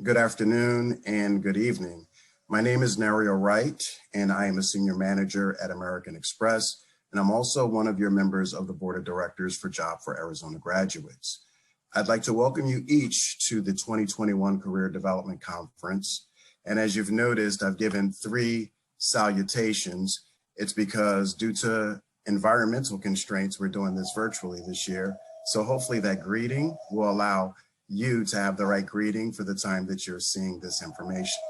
good afternoon, and good evening. My name is Narrio Wright, and I am a senior manager at American Express, and I'm also one of your members of the Board of Directors for Job for Arizona Graduates. I'd like to welcome you each to the 2021 Career Development Conference. And as you've noticed, I've given 3 salutations. It's because due to environmental constraints, we're doing this virtually this year. So hopefully that greeting will allow you to have the right greeting for the time that you're seeing this information.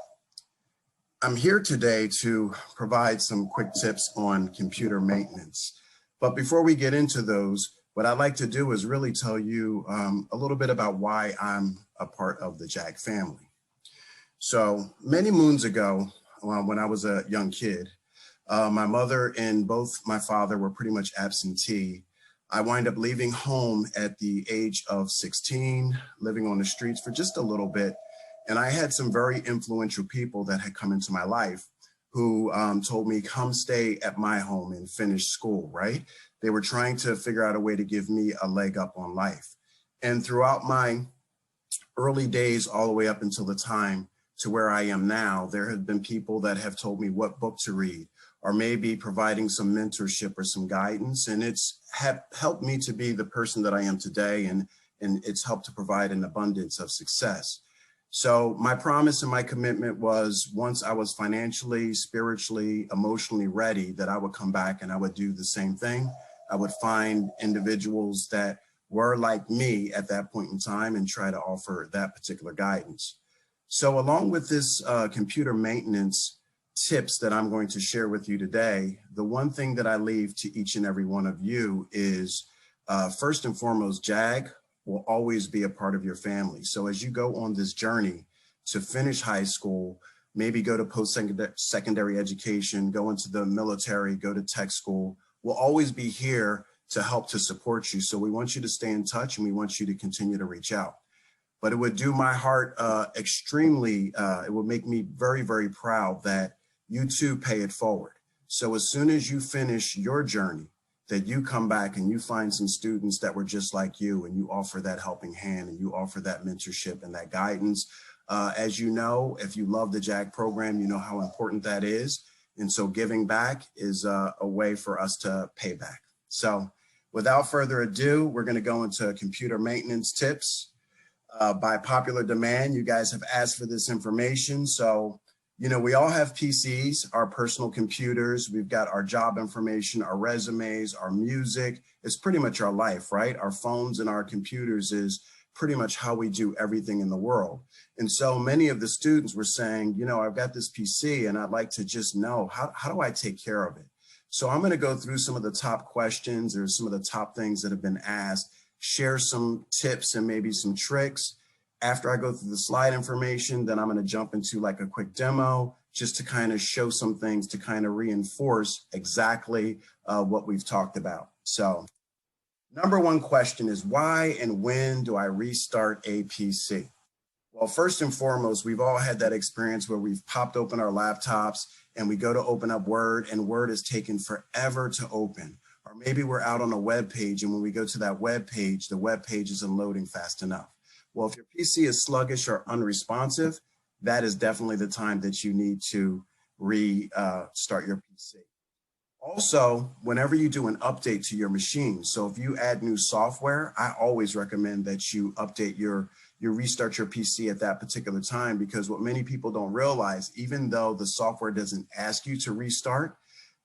I'm here today to provide some quick tips on computer maintenance. But before we get into those, what I'd like to do is really tell you a little bit about why I'm a part of the JAG family. So many moons ago, when I was a young kid, my mother and both my father were pretty much absentee. I wind up leaving home at the age of 16, living on the streets for just a little bit. And I had some very influential people that had come into my life who told me, come stay at my home and finish school, right? They were trying to figure out a way to give me a leg up on life. And throughout my early days, all the way up until the time to where I am now, there have been people that have told me what book to read, or maybe providing some mentorship or some guidance. And it's helped me to be the person that I am today, and it's helped to provide an abundance of success. So my promise and my commitment was, once I was financially, spiritually, emotionally ready, that I would come back and I would do the same thing. I would find individuals that were like me at that point in time and try to offer that particular guidance. So along with this computer maintenance tips that I'm going to share with you today, the one thing that I leave to each and every one of you is, first and foremost, JAG will always be a part of your family. So as you go on this journey to finish high school, maybe go to post-secondary education, go into the military, go to tech school, we'll always be here to help to support you. So we want you to stay in touch, and we want you to continue to reach out. But it would do my heart extremely, it would make me very, very proud that you too pay it forward. So as soon as you finish your journey, that you come back and you find some students that were just like you, and you offer that helping hand, and you offer that mentorship and that guidance. As you know, if you love the JAG program, you know how important that is. And so giving back is a way for us to pay back. So without further ado, we're gonna go into computer maintenance tips. By popular demand, you guys have asked for this information. So, you know, we all have PCs, our personal computers. We've got our job information, our resumes, our music. It's pretty much our life, right? Our phones and our computers is pretty much how we do everything in the world. And so many of the students were saying, you know, I've got this PC and I'd like to just know, how do I take care of it? So I'm going to go through some of the top questions or some of the top things that have been asked, share some tips and maybe some tricks. After I go through the slide information, then I'm going to jump into like a quick demo just to kind of show some things to kind of reinforce exactly what we've talked about. So number one question is, why and when do I restart a PC? Well, first and foremost, we've all had that experience where we've popped open our laptops and we go to open up Word, and Word is taken forever to open. Or maybe we're out on a web page, and when we go to that web page, the web page isn't loading fast enough. Well, if your PC is sluggish or unresponsive, that is definitely the time that you need to restart your PC. Also, whenever you do an update to your machine, so if you add new software, I always recommend that you update you restart your PC at that particular time, because what many people don't realize, even though the software doesn't ask you to restart,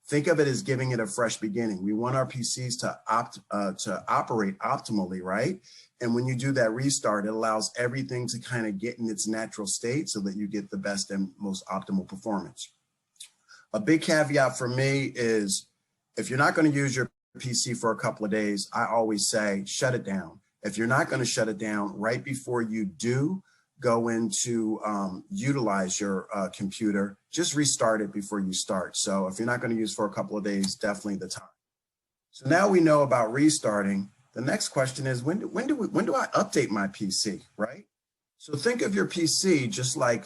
think of it as giving it a fresh beginning. We want our PCs to operate optimally, right? And when you do that restart, it allows everything to kind of get in its natural state so that you get the best and most optimal performance. A big caveat for me is, if you're not going to use your PC for a couple of days, I always say, shut it down. If you're not going to shut it down, right before you do go into utilize your computer, just restart it before you start. So if you're not going to use for a couple of days, definitely the time. So now we know about restarting. The next question is, when do I update my PC, right? So think of your PC just like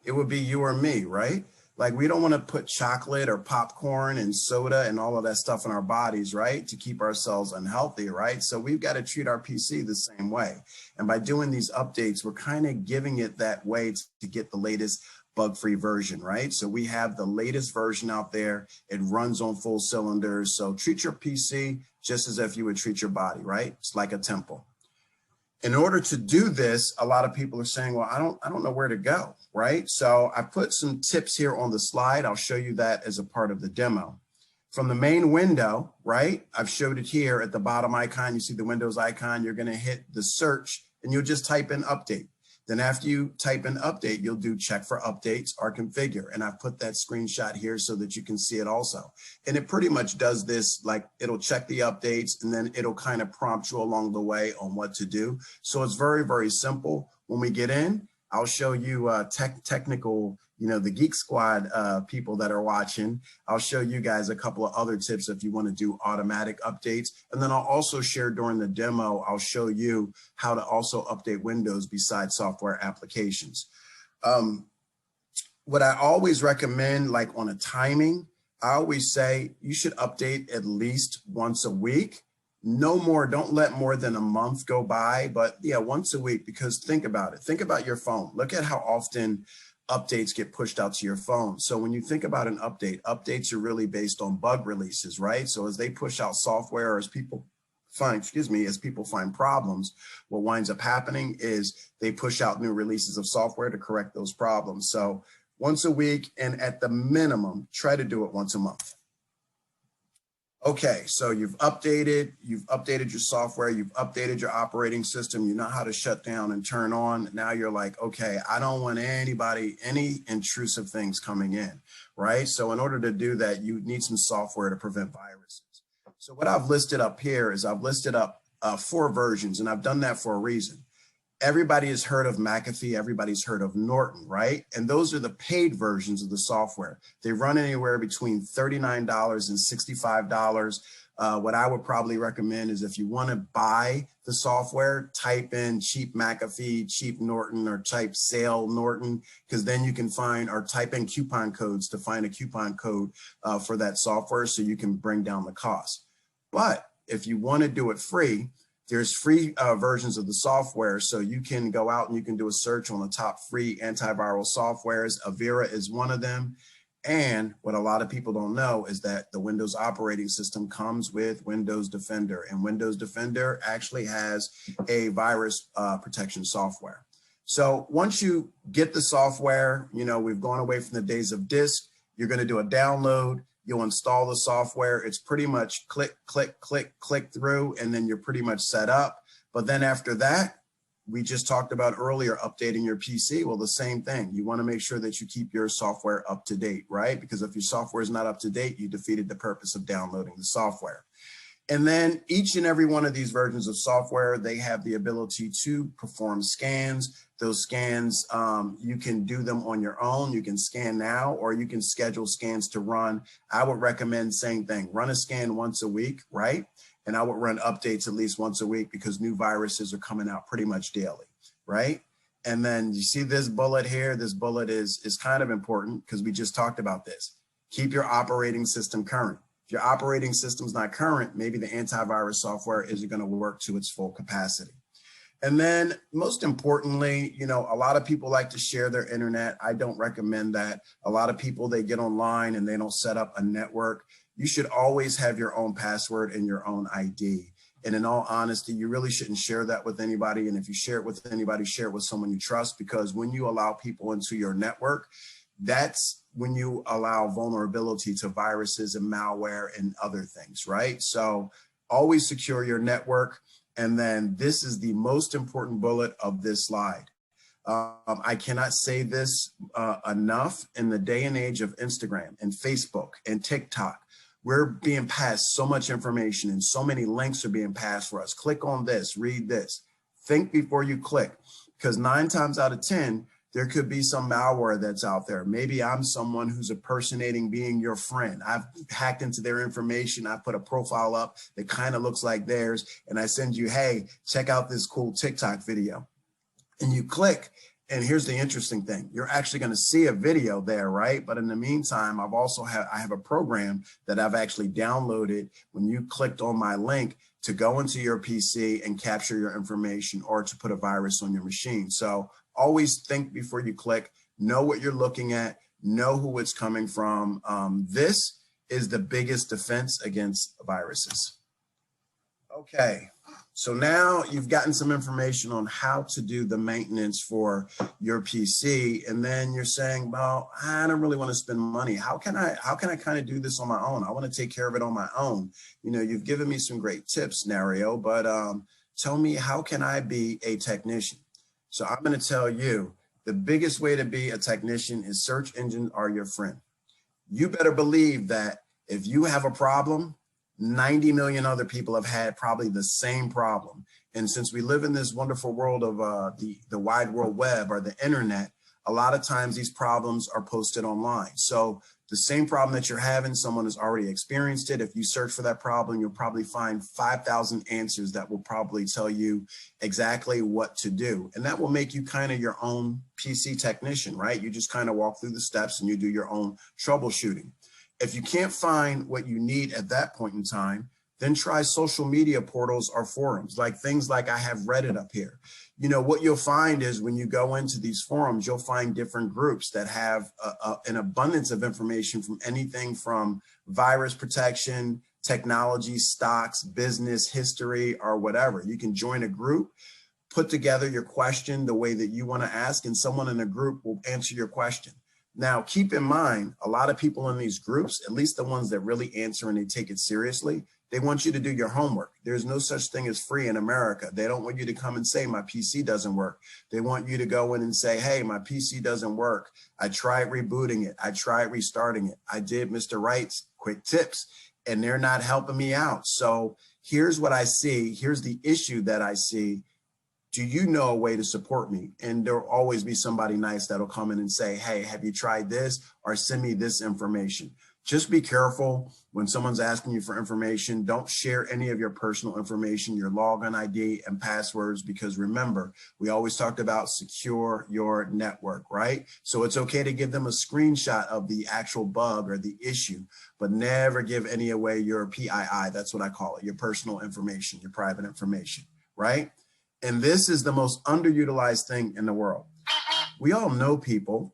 it would be you or me, right? Like, we don't want to put chocolate or popcorn and soda and all of that stuff in our bodies, right, to keep ourselves unhealthy, right? So we've got to treat our PC the same way. And by doing these updates, we're kind of giving it that way to get the latest bug-free version, right? So we have the latest version out there. It runs on full cylinders. So treat your PC just as if you would treat your body, right? It's like a temple. In order to do this, a lot of people are saying, well, I don't know where to go, right? So I put some tips here on the slide. I'll show you that as a part of the demo. From the main window, right? I've showed it here at the bottom icon. You see the Windows icon. You're going to hit the search and you'll just type in update. Then after you type in update, you'll do check for updates or configure. And I've put that screenshot here so that you can see it also. And it pretty much does this, like, it'll check the updates and then it'll kind of prompt you along the way on what to do. So it's very, very simple. When we get in, I'll show you technical, the Geek Squad people that are watching. I'll show you guys a couple of other tips if you want to do automatic updates. And then I'll also share during the demo, I'll show you how to also update Windows besides software applications. What I always recommend, like on a timing, I always say you should update at least once a week. No more, don't let more than a month go by, but yeah, once a week, because think about it. Think about your phone. Look at how often updates get pushed out to your phone. So when you think about an update, updates are really based on bug releases, right? So as they push out software, or as people find problems, what winds up happening is they push out new releases of software to correct those problems. So once a week, and at the minimum, try to do it once a month. Okay, so you've updated your software, you've updated your operating system, you know how to shut down and turn on. Now you're like, okay, I don't want any intrusive things coming in, right? So in order to do that, you need some software to prevent viruses. So what I've listed up here is I've listed up 4 versions, and I've done that for a reason. Everybody has heard of McAfee, everybody's heard of Norton, right? And those are the paid versions of the software. They run anywhere between $39 and $65. What I would probably recommend is if you want to buy the software, type in cheap McAfee, cheap Norton, or type sale Norton, because then you can find, or type in coupon codes to find a coupon code for that software so you can bring down the cost. But if you want to do it free, there's free versions of the software, so you can go out and you can do a search on the top free antiviral softwares. Avira is one of them. And what a lot of people don't know is that the Windows operating system comes with Windows Defender, and Windows Defender actually has a virus protection software. So once you get the software, we've gone away from the days of disk. You're going to do a download. You'll install the software. It's pretty much click, click, click, click through, and then you're pretty much set up. But then after that, we just talked about earlier, updating your PC. Well, the same thing. You want to make sure that you keep your software up to date, right? Because if your software is not up to date, you defeated the purpose of downloading the software. And then each and every one of these versions of software, they have the ability to perform scans. Those scans, you can do them on your own. You can scan now, or you can schedule scans to run. I would recommend same thing, run a scan once a week, right? And I would run updates at least once a week because new viruses are coming out pretty much daily, right? And then you see this bullet here. This bullet is kind of important because we just talked about this. Keep your operating system current. If your operating system's not current, maybe the antivirus software isn't going to work to its full capacity. And then most importantly, a lot of people like to share their internet. I don't recommend that. A lot of people, they get online and they don't set up a network. You should always have your own password and your own ID. And in all honesty, you really shouldn't share that with anybody. And if you share it with anybody, share it with someone you trust, because when you allow people into your network, that's when you allow vulnerability to viruses and malware and other things, right? So always secure your network. And then this is the most important bullet of this slide. I cannot say this enough. In the day and age of Instagram and Facebook and TikTok, we're being passed so much information and so many links are being passed for us. Click on this, read this. Think before you click, because 9 times out of 10, there could be some malware that's out there. Maybe I'm someone who's impersonating being your friend. I've hacked into their information. I put a profile up that kind of looks like theirs, and I send you, hey, check out this cool TikTok video. And you click, And here's the interesting thing. You're actually going to see a video there, right? But in the meantime, I have a program that I've actually downloaded when you clicked on my link to go into your PC and capture your information or to put a virus on your machine. So always think before you click, know what you're looking at, know who it's coming from. This is the biggest defense against viruses. Okay, so now you've gotten some information on how to do the maintenance for your PC, and then you're saying, well, I don't really want to spend money. How can I kind of do this on my own? I want to take care of it on my own. You know, you've given me some great tips, Narrio, but tell me, how can I be a technician? So I'm going to tell you, the biggest way to be a technician is search engines are your friend. You better believe that if you have a problem, 90 million other people have had probably the same problem. And since we live in this wonderful world of the wide world web or the internet, a lot of times these problems are posted online. So the same problem that you're having, someone has already experienced it. If you search for that problem, you'll probably find 5,000 answers that will probably tell you exactly what to do. And that will make you kind of your own PC technician, right? You just kind of walk through the steps and you do your own troubleshooting. If you can't find what you need at that point in time, then try social media portals or forums, like things like I have Reddit up here. You know, what you'll find is when you go into these forums, you'll find different groups that have an abundance of information from anything from virus protection, technology, stocks, business, history, or whatever. You can join a group, put together your question the way that you want to ask, and someone in the group will answer your question. Now, keep in mind, a lot of people in these groups, at least the ones that really answer and they take it seriously, they want you to do your homework. There's no such thing as free in America. They don't want you to come and say, my PC doesn't work. They want you to go in and say, hey, my PC doesn't work. I tried rebooting it. I tried restarting it. I did Mr. Wright's quick tips, and they're not helping me out. So here's what I see. Here's the issue that I see. Do you know a way to support me? And there'll always be somebody nice that'll come in and say, hey, have you tried this? Or send me this information. Just be careful when someone's asking you for information. Don't share any of your personal information, your login ID and passwords, because remember, we always talked about secure your network, right? So it's okay to give them a screenshot of the actual bug or the issue, but never give any away your PII. That's what I call it, your personal information, your private information, right? And this is the most underutilized thing in the world. We all know people,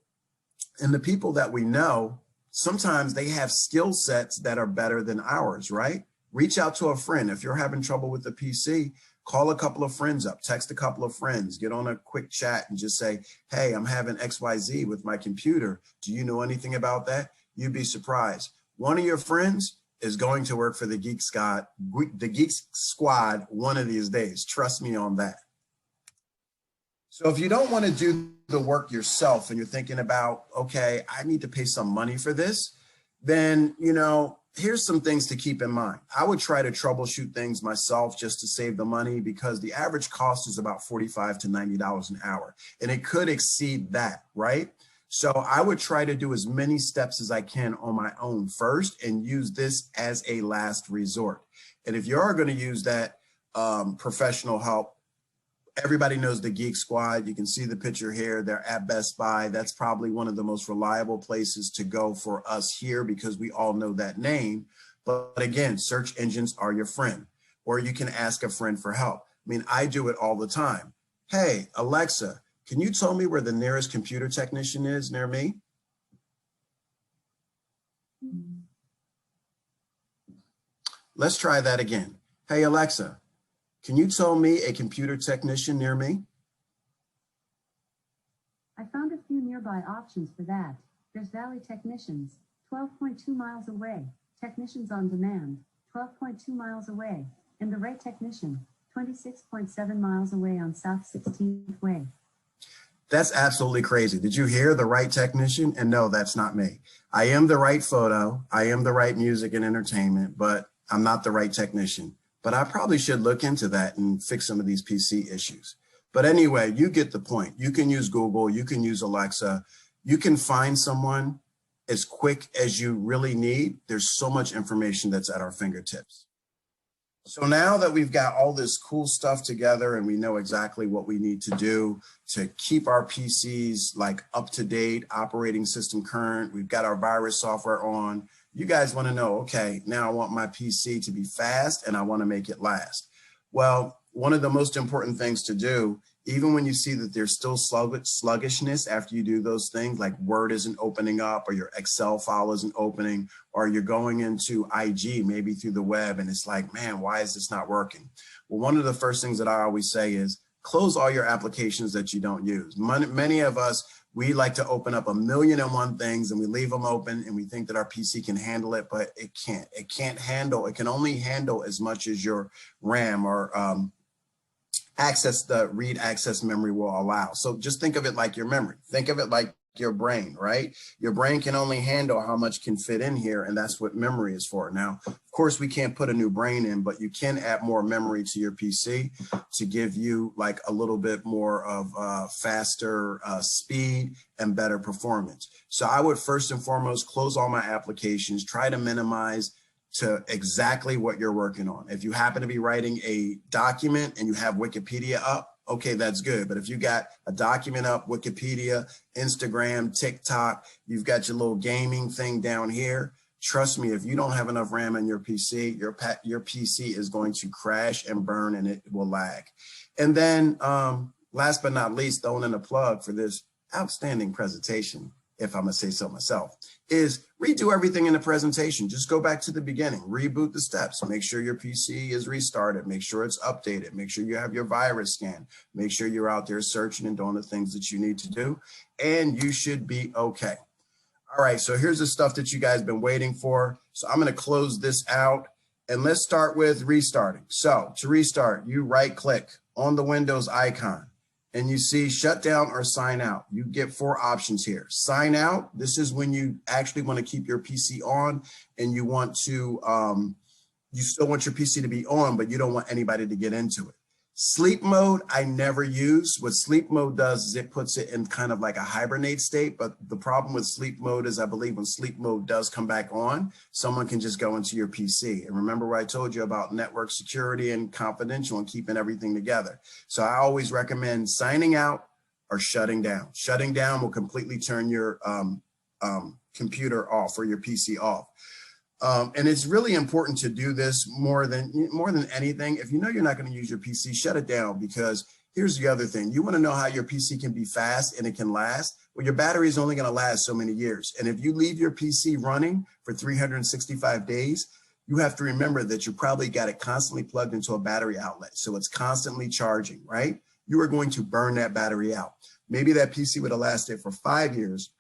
and the people that we know, sometimes they have skill sets that are better than ours, right? Reach out to a friend. If you're having trouble with the PC, call a couple of friends up, text a couple of friends, get on a quick chat and just say, hey, I'm having XYZ with my computer. Do you know anything about that? You'd be surprised. One of your friends is going to work for the Geek Squad one of these days. Trust me on that. So if you don't want to do the work yourself and you're thinking about, okay, I need to pay some money for this, then, you know, here's some things to keep in mind. I would try to troubleshoot things myself just to save the money, because the average cost is about $45 to $90 an hour, and it could exceed that, right? So I would try to do as many steps as I can on my own first and use this as a last resort. And if you are going to use that professional help, everybody knows the Geek Squad. You can see the picture here. They're at Best Buy. That's probably one of the most reliable places to go for us here, because we all know that name. But again, search engines are your friend, or you can ask a friend for help. I mean, I do it all the time. Hey, Alexa, can you tell me where the nearest computer technician is near me? Let's try that again. Hey, Alexa, can you tell me a computer technician near me? I found a few nearby options for that. There's Valley Technicians, 12.2 miles away. Technicians on Demand, 12.2 miles away. And the Wright Technician, 26.7 miles away on South 16th Way. That's absolutely crazy. Did you hear the Wright Technician? And no, that's not me. I am the Wright Photo. I am the Wright Music and Entertainment, but I'm not the Wright Technician. But I probably should look into that and fix some of these PC issues. But anyway, you get the point. You can use Google, you can use Alexa, you can find someone as quick as you really need. There's so much information that's at our fingertips. So now that we've got all this cool stuff together and we know exactly what we need to do to keep our PCs like up to date, operating system current, we've got our virus software on, you guys want to know, okay, now I want my PC to be fast and I want to make it last. Well, one of the most important things to do, even when you see that there's still sluggishness after you do those things, like Word isn't opening up or your Excel file isn't opening, or you're going into IG, maybe through the web, and it's like, man, why is this not working? Well, one of the first things that I always say is close all your applications that you don't use. Many of us, we like to open up 1,000,001 things and we leave them open and we think that our PC can handle it, but it can't. It can't handle, it can only handle as much as your RAM or read access memory will allow. So just think of it like your memory. Think of it like your brain, right? Your brain can only handle how much can fit in here, and that's what memory is for. Now, of course, we can't put a new brain in, but you can add more memory to your PC to give you like a little bit more of faster speed and better performance. So I would first and foremost close all my applications, try to minimize to exactly what you're working on. If you happen to be writing a document and you have Wikipedia up, okay, that's good. But if you got a document up, Wikipedia, Instagram, TikTok, you've got your little gaming thing down here, trust me, if you don't have enough RAM in your PC, your PC is going to crash and burn and it will lag. And then last but not least, throwing in a plug for this outstanding presentation, if I'm gonna say so myself, is redo everything in the presentation. Just go back to the beginning, reboot the steps, make sure your PC is restarted, make sure it's updated, make sure you have your virus scan, make sure you're out there searching and doing the things that you need to do, and you should be okay. All right, so here's the stuff that you guys been waiting for. So I'm gonna close this out and let's start with restarting. So to restart, you right click on the Windows icon, and you see shut down or sign out. You get 4 options here. Sign out, this is when you actually want to keep your PC on and you want to, you still want your PC to be on, but you don't want anybody to get into it. Sleep mode, I never use. What sleep mode does is it puts it in kind of like a hibernate state, but the problem with sleep mode is I believe when sleep mode does come back on, someone can just go into your PC. And remember what I told you about network security and confidential and keeping everything together. So I always recommend signing out or shutting down. Shutting down will completely turn your computer off or your PC off. And it's really important to do this more than anything. If you know you're not going to use your PC, shut it down, because here's the other thing. You want to know how your PC can be fast and it can last. Well, your battery is only going to last so many years. And if you leave your PC running for 365 days, you have to remember that you probably got it constantly plugged into a battery outlet. So it's constantly charging, right? You are going to burn that battery out. Maybe that PC would have lasted for 5 years.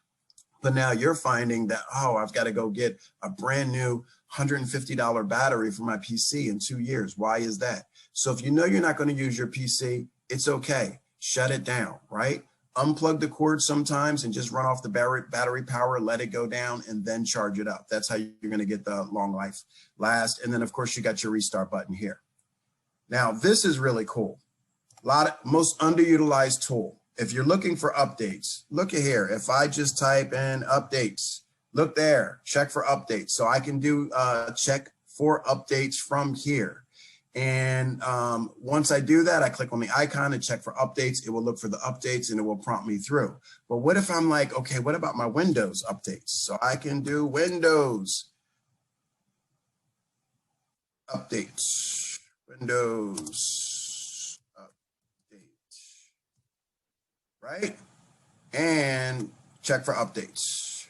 But now you're finding that, oh, I've got to go get a brand new $150 battery for my PC in 2 years. Why is that? So if you know you're not going to use your PC, it's okay. Shut it down, right? Unplug the cord sometimes and just run off the battery power, let it go down, and then charge it up. That's how you're going to get the long life last. And then, of course, you got your restart button here. Now, this is really cool. Most underutilized tool. If you're looking for updates, look at here. If I just type in updates, look there, check for updates. So I can do check for updates from here. And once I do that, I click on the icon and check for updates. It will look for the updates and it will prompt me through. But what if I'm like, okay, what about my Windows updates? So I can do Windows updates, Windows. Right? And check for updates.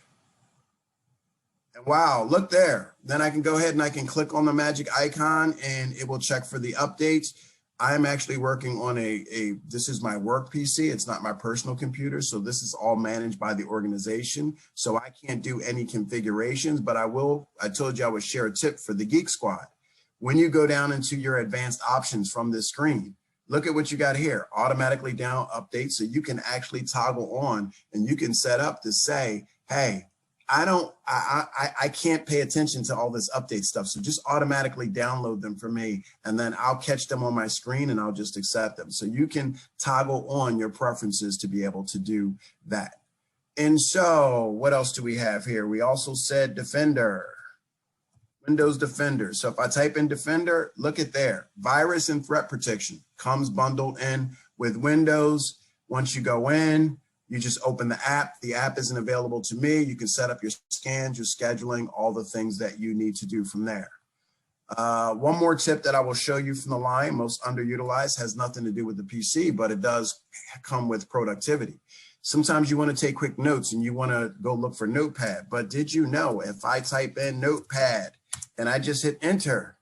And wow, look there. Then I can go ahead and I can click on the magic icon and it will check for the updates. I'm actually working on this is my work PC. It's not my personal computer. So this is all managed by the organization. So I can't do any configurations, but I told you I would share a tip for the Geek Squad. When you go down into your advanced options from this screen, look at what you got here, automatically down updates. So you can actually toggle on and you can set up to say, hey, I can't pay attention to all this update stuff. So just automatically download them for me. And then I'll catch them on my screen and I'll just accept them. So you can toggle on your preferences to be able to do that. And so what else do we have here? We also said Defender. Windows Defender. So if I type in Defender, look at there. Virus and threat protection comes bundled in with Windows. Once you go in, you just open the app. The app isn't available to me. You can set up your scans, your scheduling, all the things that you need to do from there. One more tip that I will show you from the line, most underutilized, has nothing to do with the PC, but it does come with productivity. Sometimes you want to take quick notes and you want to go look for Notepad, but did you know if I type in Notepad and I just hit enter,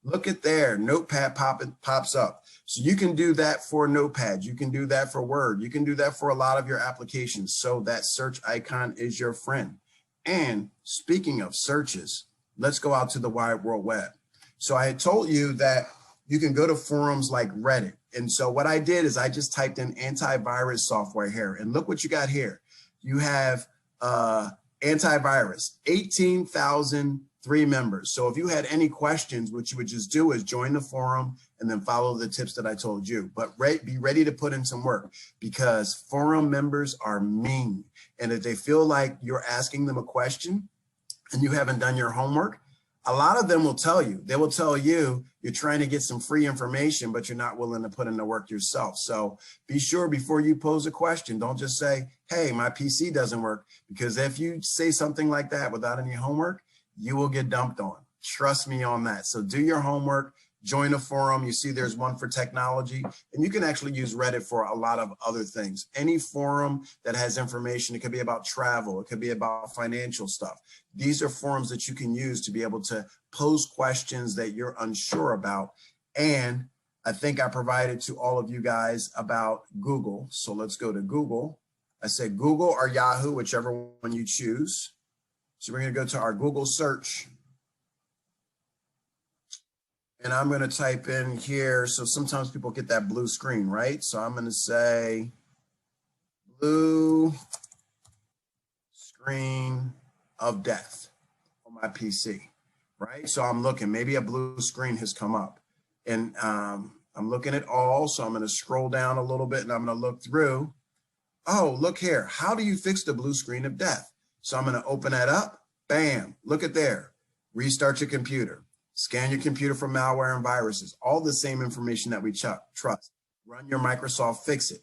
look at there, Notepad pops up. So you can do that for Notepad. You can do that for Word. You can do that for a lot of your applications. So that search icon is your friend. And speaking of searches, let's go out to the wide world web. So I had told you that you can go to forums like Reddit. And so what I did is I just typed in antivirus software here. And look what you got here. You have antivirus, 18,003 members. So if you had any questions, what you would just do is join the forum and then follow the tips that I told you. But be ready to put in some work because forum members are mean. And if they feel like you're asking them a question and you haven't done your homework, a lot of them will tell you, they will tell you you're trying to get some free information, but you're not willing to put in the work yourself. So be sure before you pose a question, don't just say, hey, my PC doesn't work, because if you say something like that without any homework, you will get dumped on. Trust me on that. So do your homework, join a forum. You see there's one for technology, and you can actually use Reddit for a lot of other things. Any forum that has information, it could be about travel, it could be about financial stuff. These are forums that you can use to be able to pose questions that you're unsure about. And I think I provided to all of you guys about Google. So let's go to Google. I said Google or Yahoo, whichever one you choose. So we're going to go to our Google search. And I'm going to type in here. So sometimes people get that blue screen, right? So I'm going to say blue screen of death on my PC, right? So I'm looking, maybe a blue screen has come up and I'm looking at all. So I'm going to scroll down a little bit and I'm going to look through. Oh, look here. How do you fix the blue screen of death? So I'm going to open that up. Bam. Look at there. Restart your computer. Scan your computer for malware and viruses. All the same information that we trust. Run your Microsoft Fix It.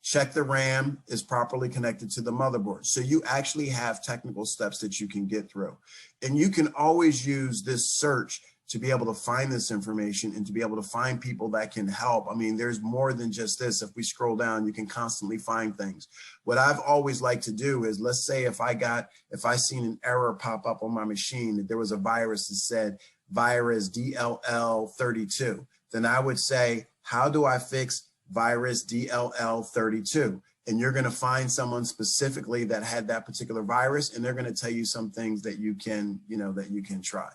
Check the RAM is properly connected to the motherboard. So you actually have technical steps that you can get through. And you can always use this search to be able to find this information and to be able to find people that can help. I mean, there's more than just this. If we scroll down, you can constantly find things. What I've always liked to do is, let's say if I seen an error pop up on my machine, that there was a virus that said virus DLL32, then I would say, how do I fix virus DLL32? And you're going to find someone specifically that had that particular virus, and they're going to tell you some things that you can, that you can try.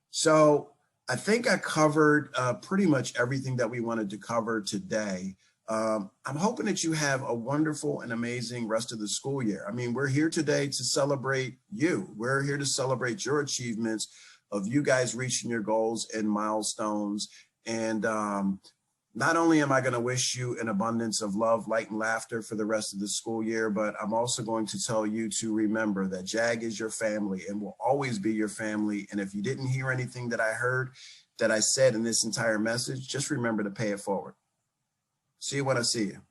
So I think I covered pretty much everything that we wanted to cover today. I'm hoping that you have a wonderful and amazing rest of the school year. I mean, we're here today to celebrate you. We're here to celebrate your achievements of you guys reaching your goals and milestones. And not only am I going to wish you an abundance of love, light, and laughter for the rest of the school year, but I'm also going to tell you to remember that JAG is your family and will always be your family. And if you didn't hear anything that I said in this entire message, just remember to pay it forward. See you when I see you.